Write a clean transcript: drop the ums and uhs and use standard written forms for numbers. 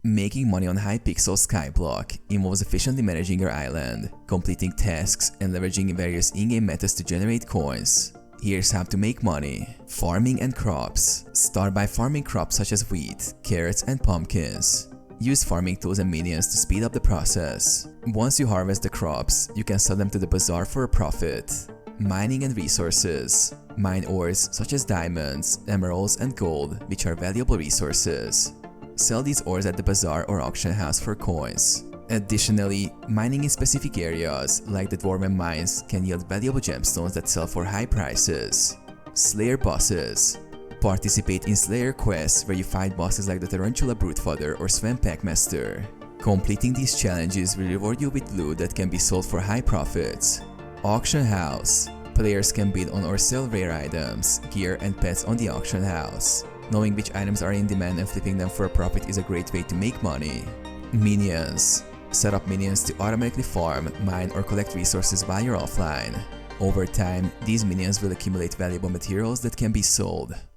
Making money on Hypixel Skyblock involves efficiently managing your island, completing tasks, and leveraging various in-game methods to generate coins. Here's how to make money. Farming and crops. Start by farming crops such as wheat, carrots, and pumpkins. Use farming tools and minions to speed up the process. Once you harvest the crops, you can sell them to the bazaar for a profit. Mining and resources. Mine ores such as diamonds, emeralds, and gold, which are valuable resources. Sell these ores at the bazaar or auction house for coins. Additionally, mining in specific areas, like the Dwarven mines, can yield valuable gemstones that sell for high prices. Slayer bosses. Participate in Slayer quests where you fight bosses like the Tarantula Brutefodder or Sven Packmaster. Completing these challenges will reward you with loot that can be sold for high profits. Auction house. Players can bid on or sell rare items, gear, and pets on the auction house. Knowing which items are in demand and flipping them for a profit is a great way to make money. Minions. Set up minions to automatically farm, mine, or collect resources while you're offline. Over time, these minions will accumulate valuable materials that can be sold.